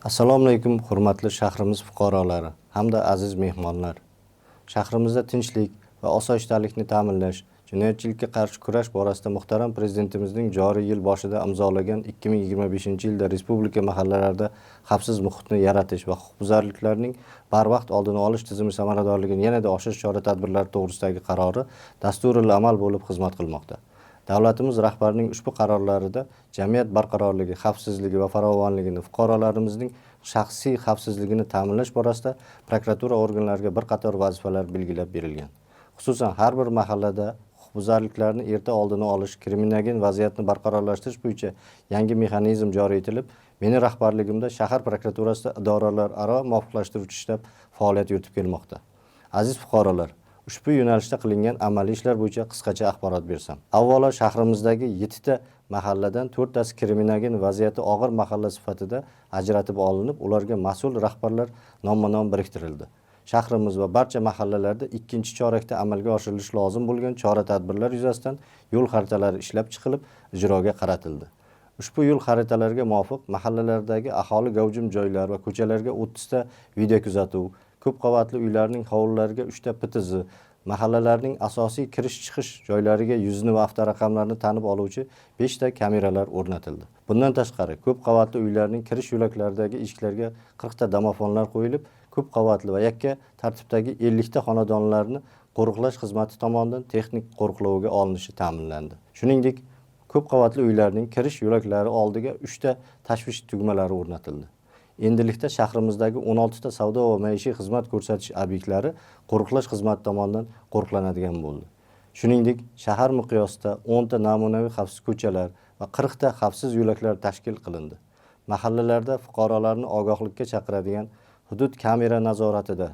Assalomu alaykum, hurmatli shahrimiz fuqarolari hamda aziz mehmonlar. Shahrimizda tinchlik va osoyishtalikni ta'minlash, jinoyatchilikka qarshi kurash borasida muhtaram prezidentimizning joriy yil boshida imzolagan 2025-yilda respublika mahallalarida xavfsiz muhitni yaratish va huquqbuzarliklarning barvaqt oldini olish tizimi samaradorligini yanada oshirish chora-tadbirlari to'g'risidagi qarori dasturil amal bo'lib xizmat qilmoqda. Davlatimiz rahbarining ushbu qarorlarida jamiyat barqarorligi, xavfsizligi va farovonligini, fuqarolarimizning shaxsiy xavfsizligini ta'minlash borasida prokuratura organlariga bir qator vazifalar belgilab berilgan. Xususan, har bir mahallada huquqbuzarliklarni erta oldini olish, kriminogen vaziyatni barqarorlashtirish bo'yicha yangi mexanizm joriy etilib, meni rahbarligimda shahar prokuraturasida idoralararo muvofiqlashtiruvchi shtab faoliyat yuritib kelmoqda. Aziz fuqarolar, ushbu yo'nalishda qilingan amaliy ishlar bo'yicha qisqacha axborot bersam. Avvalo, shahrimizdagi 7 ta mahalladan 4 tasi kriminogen vaziyati og'ir mahalla sifatida ajratib olinib, ularga mas'ul rahbarlar nomma-nom biriktirildi. Shahrimiz va barcha mahallalarda ikkinchi chorakda amalga oshirilishi lozim bo'lgan chora-tadbirlar yuzasidan yo'l xaritalari ishlab chiqilib, ijroga qaratildi. Ushbu yo'l xaritalariga muvofiq mahallalardagi aholi gavjum joylar va ko'chalarga 30 ta video kuzatuv, ko'p qavatli uylarning hovlilariga 3 ta PTZ, mahallalarning asosiy kirish-chiqish joylariga yuzni va avtoraqamlarni tanib oluvchi 5 ta kameralar o'rnatildi. Bundan tashqari, ko'p qavatli uylarning kirish yo'laklaridagi eshiklarga 40 ta domofonlar qo'yilib, ko'p qavatli va yakka tartibdagi 50 ta xonadonlarni qo'riqlash xizmati tomonidan texnik qo'riqlovga olinishi ta'minlandi. Shuningdek, ko'p qavatli uylarning kirish yo'laklari oldiga 3 ta tashvish tugmalari o'rnatildi. Endilikda shahrimizdagi 16 ta savdo va maishiy xizmat ko'rsatish obyektlari qo'riqlash xizmati tomonidan qo'riqlanadigan bo'ldi. Shuningdek, shahar miqyosida 10 ta namunaviy xavfsiz ko'chalar va 40 ta xavfsiz yo'laklar tashkil qilindi. Mahallalarda fuqarolarni ogohlikka chaqiradigan hudud kamera nazoratida,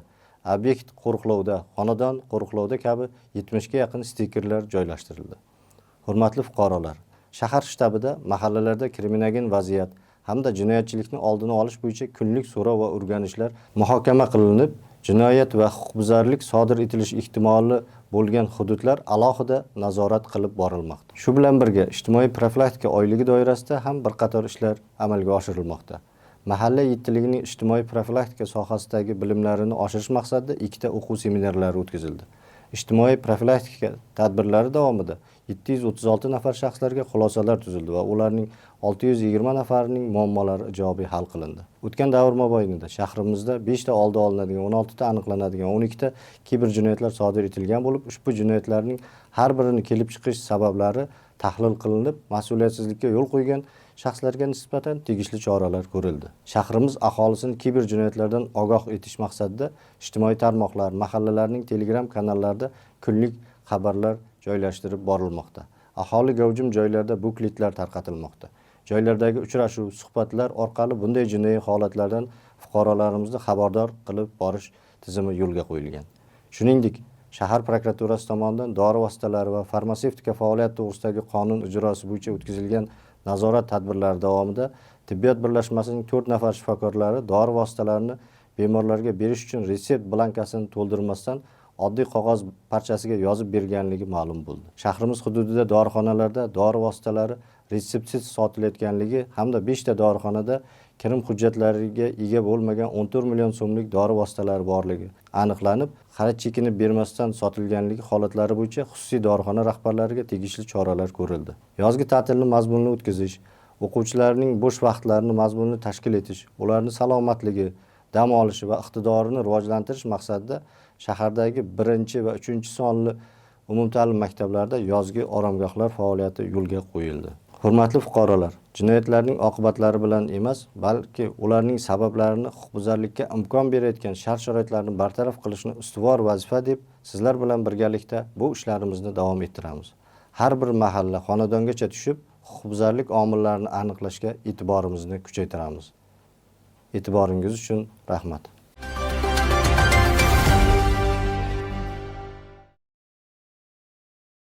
obyekt qo'riqlovda, xonadon qo'riqlovda kabi 70 ga yaqin stikerlar joylashtirildi. Hurmatli fuqarolar, shahar shtabida mahallalarda kriminogen vaziyat hamda jinoyatchilikni oldini olish bo'yicha kunlik so'rov va o'rganishlar muhokama qilinib, jinoyat va huquqbuzarlik sodir etilish ehtimoli bo'lgan hududlar alohida nazorat qilib borilmoqda. Shu bilan birga ijtimoiy profilaktika oyligi doirasida ham bir qator ishlar amalga oshirilmoqda. Mahalla yettiligining ijtimoiy profilaktika sohasidagi bilimlarini oshirish maqsadida 2 ta o'quv seminarlari o'tkazildi. Ijtimoiy profilaktika tadbirlari davomida 736 nafar shaxslarga xulosalar tuzildi va ularning 620 nafarining muammolari ijobiy hal qilindi. O'tgan davr mobaynida shahrimizda 5 ta oldi olinadigan, 16 ta aniqlanadigan, 12 ta kiber jinoyatlar sodir etilgan bo'lib, ushbu jinoyatlarning har birini kelib chiqish sabablari tahlil qilinib, mas'uliyatsizlikka yo'l qo'ygan shaxslarga nisbatan tegishli choralar ko'rildi. Shahrimiz aholisini kiber jinoyatlardan ogoh etish maqsadida ijtimoiy tarmoqlar, mahallalarning Telegram kanallarida kunlik xabarlar joylashtirib borilmoqda. Aholi gavjum joylarda bukletlar tarqatilmoqda. Joylardagi uchrashuv, suhbatlar orqali bunday jinoiy holatlardan fuqarolarimizni xabardor qilib borish tizimi yo'lga qo'yilgan. Shuningdek, shahar prokuraturasi tomonidan dori vositalari va farmatsevtika faoliyati to'g'risidagi qonun ijrosi bo'yicha o'tkazilgan nazorat tadbirlari davomida tibbiyot birlashmasining 4 nafar shifokorlari dori vositalarini bemorlarga berish uchun retsept blankasini to'ldirmasdan oddiy qog'oz parchasiga yozib berganligi ma'lum bo'ldi. Shahrimiz hududida dorixonalarda dori vositalari retseptsiz sotilayotganligi hamda 5 ta dorixonada kirim hujjatlariga ega bo'lmagan 14 million so'mlik dori vositalari borligi aniqlanib, xaraj chekinib bermasdan sotilganligi holatlari bo'yicha xususiy dorixona rahbarlariga tegishli choralar ko'rildi. Yozgi ta'tilni mazmunli o'tkazish, o'quvchilarning bo'sh vaqtlarini mazmunli tashkil etish, ularning salomatligi, dam olishi va iqtidorini rivojlantirish maqsadida shahardagi 1 va 3 sonli umumta'lim maktablarida yozgi oromgohlar faoliyati yo'lga qo'yildi. Hurmatli fuqarolar, jinoyatlarning oqibatlari bilan emas, balki ularning sabablarini huquqbuzarlikka imkon berayotgan shart-sharoitlarni bartaraf qilishni ustuvor vazifa deb sizlar bilan birgalikda bu ishlarimizni davom ettiramiz. Har bir mahalla xonadongacha tushib, huquqbuzarlik omillarini aniqlashga e'tiborimizni kuchaytiramiz. E'tiboringiz uchun rahmat.